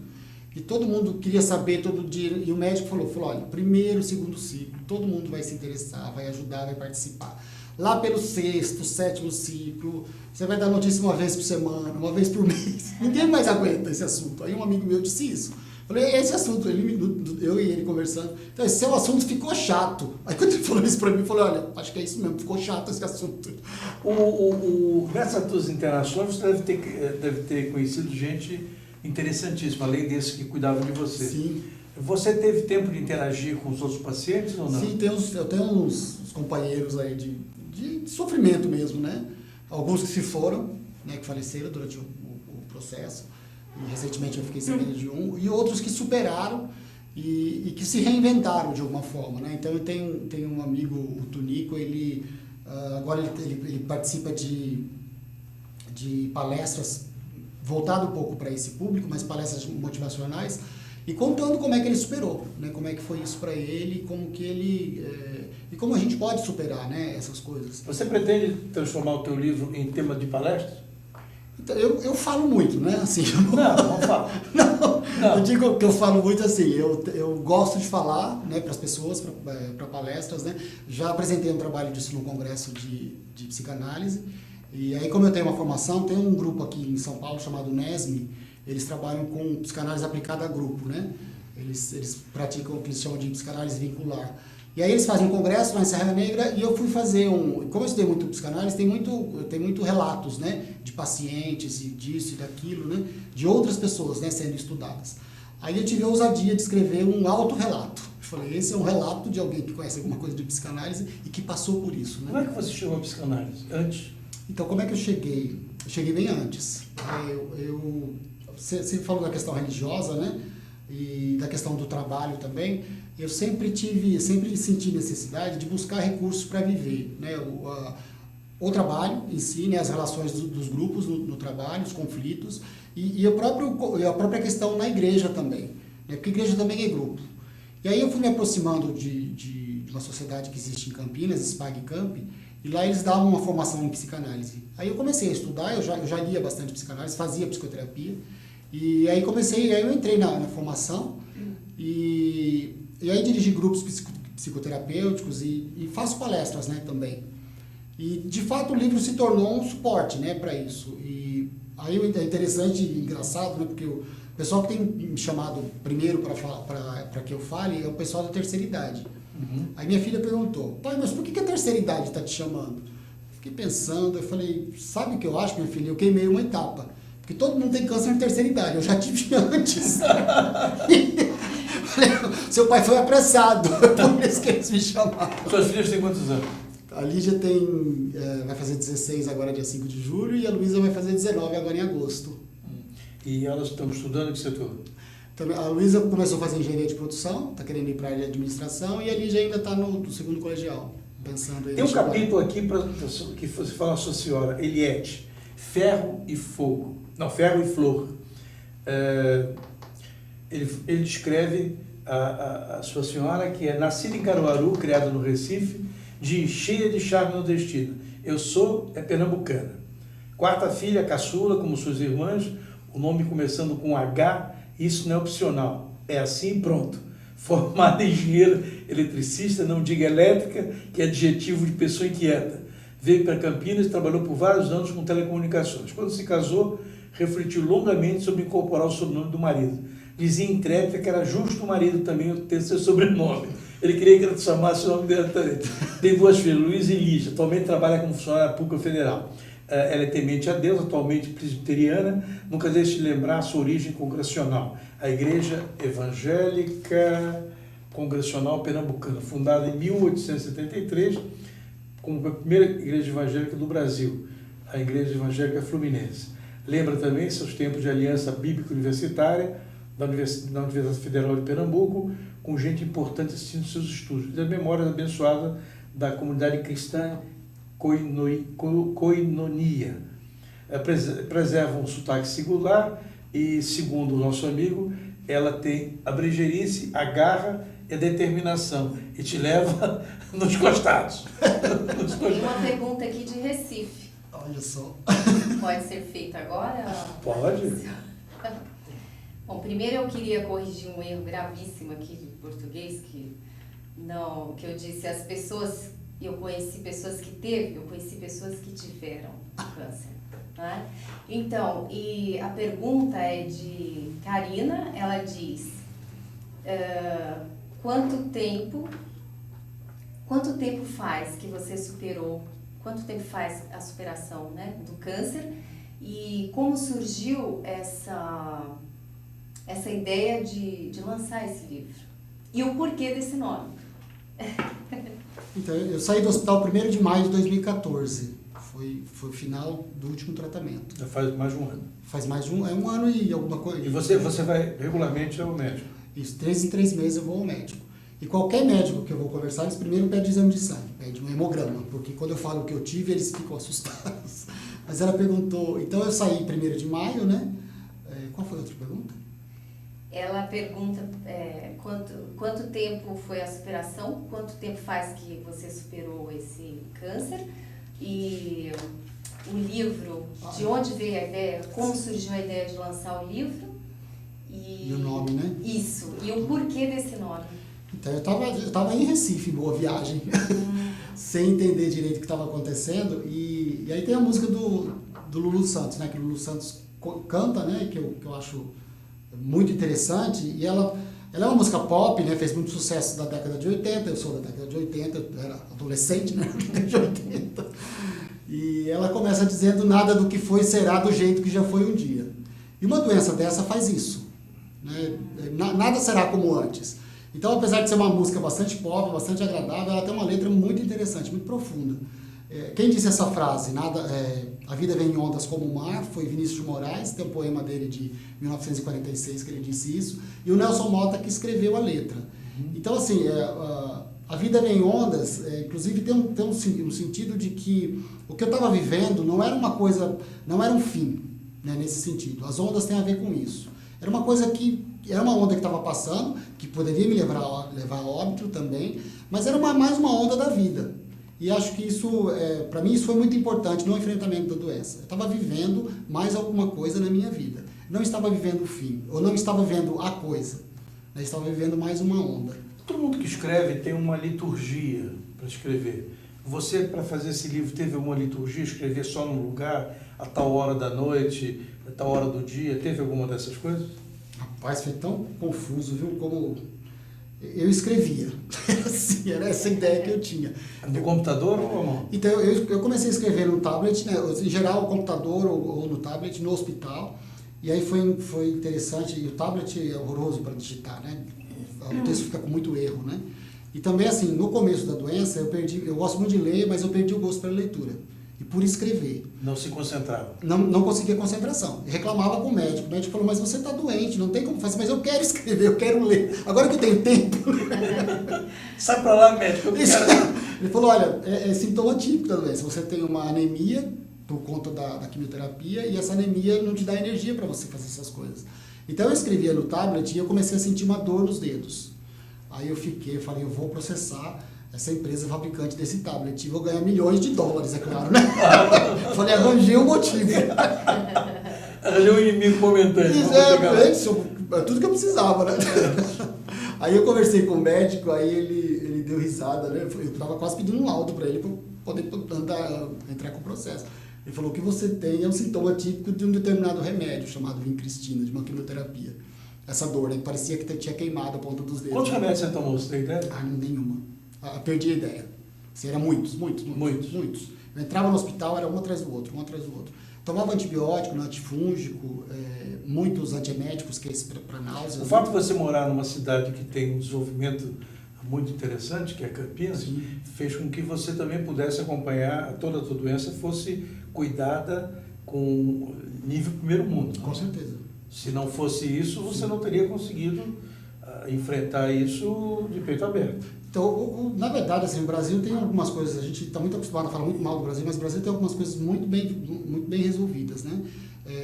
E todo mundo queria saber todo dia, e o médico falou, olha, primeiro, segundo ciclo, todo mundo vai se interessar, vai ajudar, vai participar. Lá pelo sexto, sétimo ciclo, você vai dar notícia uma vez por semana, uma vez por mês. Ninguém mais aguenta esse assunto. Aí um amigo meu disse isso. Falei, esse assunto, eu e ele conversando, então esse seu assunto ficou chato. Aí quando ele falou isso pra mim, eu falei, olha, acho que é isso mesmo, ficou chato esse assunto. Nessas tuas interações, você deve ter conhecido gente interessantíssima, além desses que cuidavam de você. Sim. Você teve tempo de interagir com os outros pacientes ou não? Sim, eu tenho uns companheiros aí de sofrimento mesmo, né? Alguns que se foram, né, que faleceram durante o processo. E recentemente eu fiquei sabendo de um. E outros que superaram e que se reinventaram de alguma forma, né? Então eu tenho um amigo, o Tunico, agora ele participa de palestras voltado um pouco para esse público, mas palestras motivacionais, e contando como é que ele superou, né? Como é que foi isso para ele, e como a gente pode superar, né, essas coisas. Você pretende transformar o teu livro em tema de palestra? Então, eu falo muito, né? Assim, não falo. Não, eu digo que eu falo muito assim, eu gosto de falar, né, para as pessoas, para palestras, né? Já apresentei um trabalho disso no congresso de psicanálise. E aí, como eu tenho uma formação, tem um grupo aqui em São Paulo chamado NESME, eles trabalham com psicanálise aplicada a grupo, né? Eles praticam o que eles chamam de psicanálise vincular. E aí eles fazem um congresso lá em Serra Negra e eu fui fazer como eu estudei muito psicanálise, tem muito relatos, né? De pacientes e disso e daquilo, né? De outras pessoas, né? Sendo estudadas. Aí eu tive a ousadia de escrever um autorrelato. Eu falei, esse é um relato de alguém que conhece alguma coisa de psicanálise e que passou por isso, né? Como é que você chegou à psicanálise? Antes? Então, como é que eu cheguei? Eu cheguei bem antes. Você falou da questão religiosa, né? E da questão do trabalho também. Eu sempre senti necessidade de buscar recursos para viver, né? O trabalho em si, né? As relações dos grupos no trabalho, os conflitos e a própria questão na igreja também, né? Porque a igreja também é grupo. E aí eu fui me aproximando de uma sociedade que existe em Campinas, SPAG Camp, e lá eles davam uma formação em psicanálise. Aí eu comecei a estudar, eu já lia bastante psicanálise, fazia psicoterapia, e aí eu entrei na formação, e aí dirigi grupos psicoterapêuticos e faço palestras, né, também. E, de fato, o livro se tornou um suporte, né, para isso. E aí é interessante e engraçado, né, porque o pessoal que tem me chamado primeiro para que eu fale é o pessoal da terceira idade. Uhum. Aí minha filha perguntou, pai, mas por que a terceira idade está te chamando? Fiquei pensando, eu falei, sabe o que eu acho, minha filha? Eu queimei uma etapa. Porque todo mundo tem câncer na terceira idade, eu já tive antes. Seu pai foi apressado, por isso que eles me chamaram. Suas filhas têm quantos anos? A Lígia vai fazer 16 agora, dia 5 de julho, e a Luísa vai fazer 19 agora em agosto. E elas estão estudando em que setor? A Luísa começou a fazer engenharia de produção, está querendo ir para a área de administração, e a Lígia ainda está no segundo colegial, pensando em... Tem um capítulo aqui que você fala a sua senhora, Eliette, Ferro e Fogo. Não, Ferro e Flor. Ele descreve a sua senhora, que é nascida em Caruaru, criada no Recife, cheia de charme nordestina. Eu sou pernambucana. Quarta filha, caçula, como suas irmãs, o nome começando com H, isso não é opcional. É assim e pronto. Formada em engenheiro eletricista, não diga elétrica, que é adjetivo de pessoa inquieta. Veio para Campinas e trabalhou por vários anos com telecomunicações. Quando se casou, refletiu longamente sobre incorporar o sobrenome do marido. Dizia intrépida que era justo o marido também ter seu sobrenome. Ele queria que ela chamasse o nome dela também. Tem duas filhas, Luísa e Lígia. Atualmente trabalha como funcionária pública federal. Ela é temente a Deus, atualmente presbiteriana. Nunca deixe de lembrar a sua origem congregacional. A Igreja Evangélica Congregacional Pernambucana, fundada em 1873, como a primeira igreja evangélica do Brasil, a Igreja Evangélica Fluminense. Lembra também seus tempos de aliança bíblica universitária na Universidade Federal de Pernambuco, com gente importante assistindo seus estudos. Da memória abençoada da comunidade cristã Koinonia. preserva um sotaque singular e, segundo o nosso amigo, ela tem a brejeirice, a garra e a determinação e te leva nos costados. Tem uma pergunta aqui de Recife. Olha só. Pode ser feita agora? Pode. Bom, primeiro eu queria corrigir um erro gravíssimo aqui de português, que eu disse as pessoas, eu conheci pessoas que tiveram câncer. Né? Então, e a pergunta é de Karina, ela diz, quanto tempo faz que você superou, quanto tempo faz a superação, né, do câncer e como surgiu essa ideia de lançar esse livro e o porquê desse nome? Então, eu saí do hospital 1º de maio de 2014. Foi o final do último tratamento. Já faz mais de um ano. Faz mais de um ano e alguma coisa. E você vai regularmente ao médico? Isso, 3 em 3 meses eu vou ao médico. E qualquer médico que eu vou conversar, eles primeiro pedem exame de sangue, pedem um hemograma, porque quando eu falo o que eu tive, eles ficam assustados. Mas ela perguntou, então eu saí 1º de maio, né? Qual foi a outra pergunta? Ela pergunta quanto tempo foi a superação, quanto tempo faz que você superou esse câncer e o livro, de onde veio a ideia, como surgiu a ideia de lançar o livro e o nome, né? Isso, e o porquê desse nome. Então eu tava em Recife, boa viagem, sem entender direito o que estava acontecendo e aí tem a música do Lulu Santos, né? Que o Lulu Santos canta, né? Que eu acho muito interessante e ela é uma música pop, né? Fez muito sucesso da década de 80, eu sou da década de 80, eu era adolescente, né? Da década de 80. E ela começa dizendo nada do que foi será do jeito que já foi um dia. E uma doença dessa faz isso, né? Nada será como antes. Então, apesar de ser uma música bastante pop, bastante agradável, ela tem uma letra muito interessante, muito profunda. Quem disse essa frase, a vida vem em ondas como o mar, foi Vinícius de Moraes, tem um poema dele de 1946 que ele disse isso, e o Nelson Motta que escreveu a letra. Então, assim, a vida vem em ondas, inclusive tem um sentido de que o que eu estava vivendo não era uma coisa, não era um fim, né, nesse sentido. As ondas têm a ver com isso. Era uma coisa era uma onda que estava passando, que poderia me levar a óbito também, mas era mais uma onda da vida. E acho que isso, para mim, isso foi muito importante no enfrentamento da doença. Eu estava vivendo mais alguma coisa na minha vida. Não estava vivendo o fim, ou não estava vivendo a coisa. Eu estava vivendo mais uma onda. Todo mundo que escreve tem uma liturgia para escrever. Você, para fazer esse livro, teve uma liturgia? Escrever só num lugar, a tal hora da noite, a tal hora do dia? Teve alguma dessas coisas? Rapaz, foi tão confuso, viu? Como eu escrevia. Assim, era essa ideia que eu tinha. No computador ou à mão? Então, eu comecei a escrever no tablet, né? Em geral, no computador ou no tablet, no hospital. E aí foi interessante. E o tablet é horroroso para digitar, né? O texto fica com muito erro, né? E também, assim, no começo da doença, eu gosto muito de ler, mas eu perdi o gosto pela leitura. E por escrever. Não se concentrava? Não conseguia concentração. Eu reclamava com o médico. O médico falou, mas você está doente, não tem como fazer. Mas eu quero escrever, eu quero ler. Agora que eu tenho tempo... Sai para lá, médico. Ele falou, olha, é sintoma típico da doença. Você tem uma anemia por conta da quimioterapia e essa anemia não te dá energia para você fazer essas coisas. Então eu escrevia no tablet e eu comecei a sentir uma dor nos dedos. Aí eu falei, eu vou processar essa empresa fabricante desse tablet e vou ganhar milhões de dólares, é claro, né? Falei, arranjei um motivo. Arranjei um inimigo momentâneo. Isso é tudo que eu precisava, né? Aí eu conversei com o médico, aí ele deu risada, né? Eu estava quase pedindo um laudo para ele para poder entrar com o processo. Ele falou, o que você tem é um sintoma típico de um determinado remédio chamado vincristina, de uma quimioterapia. Essa dor, né? Parecia que tinha queimado a ponta dos dedos. Quantos remédios você tomou? Você tem ideia? Nenhuma. Perdi a ideia. Assim, era muitos. Eu entrava no hospital, era um atrás do outro. Tomava antibiótico, antifúngico, muitos antieméticos, que é esse para náusea. O fato de você morar numa cidade que tem um desenvolvimento muito interessante, que é Campinas, sim, fez com que você também pudesse acompanhar toda a tua doença, fosse cuidada com nível primeiro mundo. Com certeza. Se não fosse isso, você não teria conseguido enfrentar isso de peito aberto. Então, na verdade, assim, o Brasil tem algumas coisas, a gente está muito acostumado a falar muito mal do Brasil, mas o Brasil tem algumas coisas muito bem resolvidas, né?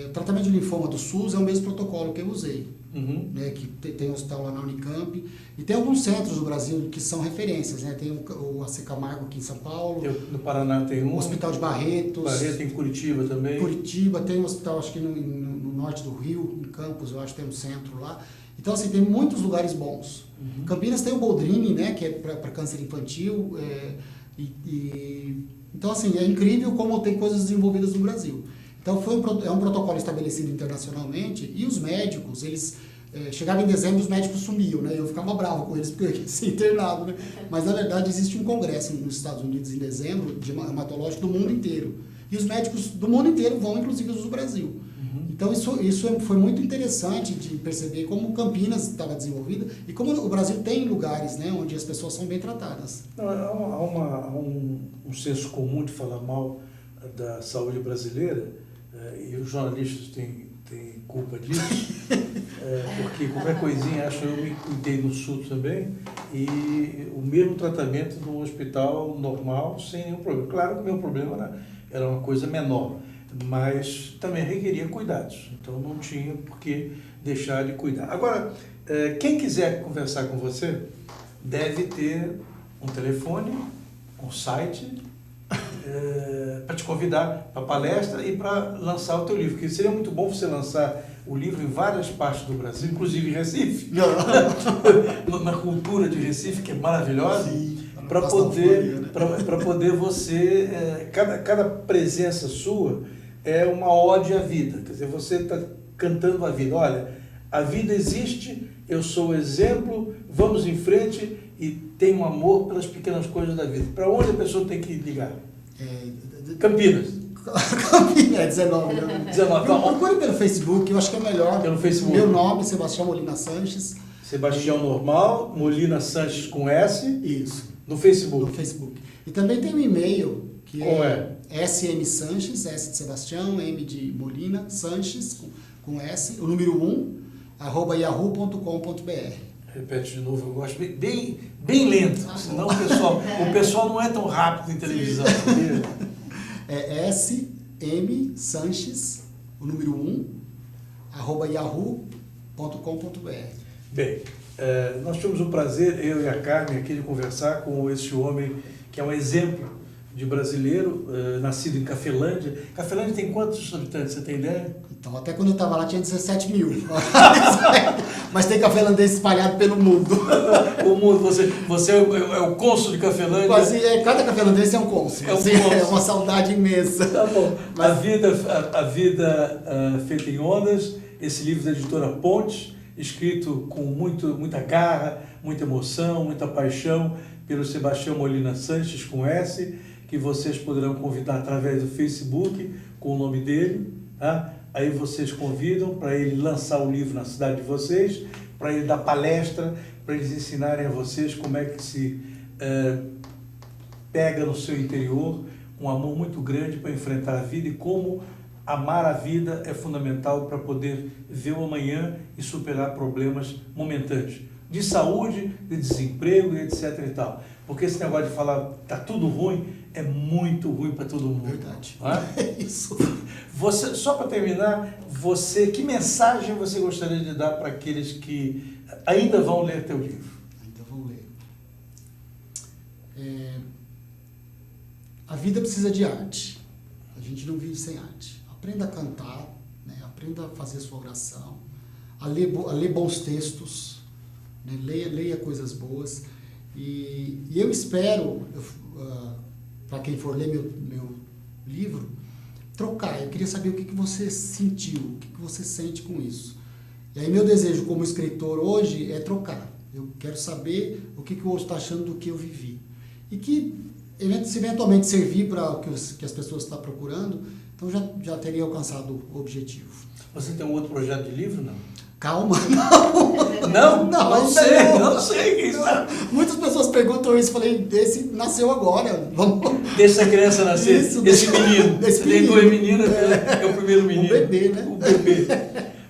O tratamento de linfoma do SUS é o mesmo protocolo que eu usei, né? Que tem um hospital lá na Unicamp, e tem alguns centros do Brasil que são referências, né? Tem o AC Camargo aqui em São Paulo. No Paraná tem o Hospital de Barretos. Barretos, em Curitiba também. Curitiba, tem um hospital, acho que no norte do Rio, em Campos, eu acho que tem um centro lá. Então, assim, tem muitos lugares bons. Campinas tem o Boldrini, né, que é para câncer infantil. Então, assim, é incrível como tem coisas desenvolvidas no Brasil. Então, é um protocolo estabelecido internacionalmente e os médicos, eles... chegava em dezembro, os médicos sumiam, né? Eu ficava bravo com eles porque eu ia ser internado, né? Mas, na verdade, existe um congresso nos Estados Unidos em dezembro de hematológico do mundo inteiro. E os médicos do mundo inteiro vão, inclusive, os do Brasil. Então, isso foi muito interessante de perceber como Campinas estava desenvolvida e como o Brasil tem lugares, né, onde as pessoas são bem tratadas. Não, há um senso comum de falar mal da saúde brasileira, e os jornalistas têm culpa disso, porque qualquer coisinha, acho eu me cuidei no Sul também, e o mesmo tratamento num hospital normal, sem nenhum problema. Claro que o meu problema era uma coisa menor, mas também requeria cuidados, então não tinha por que deixar de cuidar. Agora, quem quiser conversar com você, deve ter um telefone, um site, para te convidar para palestra e para lançar o teu livro, porque seria muito bom você lançar o livro em várias partes do Brasil, inclusive em Recife, na cultura de Recife, que é maravilhosa, para poder você, cada presença sua é uma ode à vida, quer dizer, você está cantando a vida, olha, a vida existe, eu sou o exemplo, vamos em frente e tenho amor pelas pequenas coisas da vida. Para onde a pessoa tem que ligar? Campinas. Campinas, 19. Procure pelo Facebook, eu acho que é melhor. Pelo Facebook. Meu nome, Sebastião Molina Sanches. Sebastião normal, Molina Sanches com S. Isso. No Facebook. No Facebook. E também tem um e-mail que Como SM Sanches, S de Sebastião, M de Molina, Sanches com S, o número 1, @yahoo.com.br. Repete de novo, eu gosto bem lento, senão o pessoal não é tão rápido em televisão. É SM Sanches, o número 1, @yahoo.com.br. Bem, nós tivemos o prazer, eu e a Carmen, aqui de conversar com esse homem que é um exemplo de brasileiro, nascido em Cafelândia. Cafelândia tem quantos habitantes, você tem ideia? Então, até quando eu estava lá tinha 17 mil. Mas tem cafelandês espalhado pelo mundo. O mundo, você é o cônsul de Cafelândia? Quase, cada cafelandês é um cônsul. É uma saudade imensa. Tá bom. Mas... A vida feita em ondas, esse livro da editora Pontes, escrito com muita garra, muita emoção, muita paixão, pelo Sebastião Molina Sanches com S, que vocês poderão convidar através do Facebook, com o nome dele, tá? Aí vocês convidam para ele lançar o livro na cidade de vocês, para ele dar palestra, para eles ensinarem a vocês como é que se pega no seu interior um amor muito grande para enfrentar a vida e como amar a vida é fundamental para poder ver o amanhã e superar problemas momentâneos, de saúde, de desemprego e etc. e tal. Porque esse negócio de falar tá tudo ruim é muito ruim para todo mundo. Verdade. É isso. Você, só para terminar, que mensagem você gostaria de dar para aqueles que ainda vão ler teu livro? Ainda vão ler. A vida precisa de arte. A gente não vive sem arte. Aprenda a cantar, né? Aprenda a fazer sua oração, a ler bons textos, né? Leia coisas boas. E eu espero, para quem for ler meu livro, trocar. Eu queria saber o que você sentiu, o que você sente com isso. E aí meu desejo como escritor hoje é trocar. Eu quero saber o que o outro está achando do que eu vivi. E que, se eventualmente servir para o que as pessoas estão procurando, então já teria alcançado o objetivo. Você tem um outro projeto de livro, não? Calma, não sei, quem sabe. Muitas pessoas perguntam isso, falei, esse nasceu agora, vamos... Deixa a criança nascer, esse menino. Esse tem menino. 2 meninas, é o primeiro menino. O bebê, né? O bebê.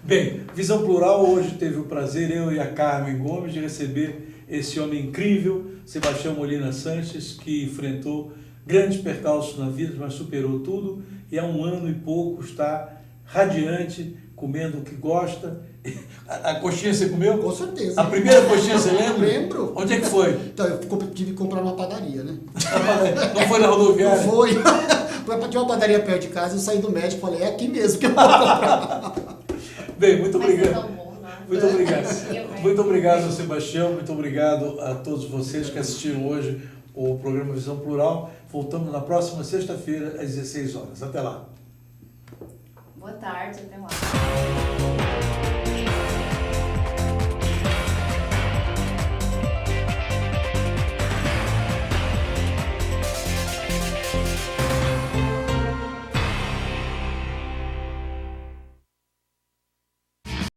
Bem, Visão Plural hoje teve o prazer, eu e a Carmen Gomes, de receber esse homem incrível, Sebastião Molina Sanches, que enfrentou grandes percalços na vida, mas superou tudo e há 1 ano e pouco está radiante, comendo o que gosta. A coxinha você comeu? Com certeza. A primeira coxinha você lembra? Lembro. Onde é que foi? Então, eu tive que comprar numa padaria, né? Não foi na rodoviária? Não foi. Tinha uma padaria perto de casa, eu saí do médico e falei, é aqui mesmo que eu vou comprar. Bem, muito Mas obrigado. é tão bom, né? Muito obrigado. Né? Muito obrigado, Sebastião. Muito obrigado a todos vocês que assistiram hoje o programa Visão Plural. Voltamos na próxima sexta-feira, às 16 horas. Até lá. Boa tarde, até lá.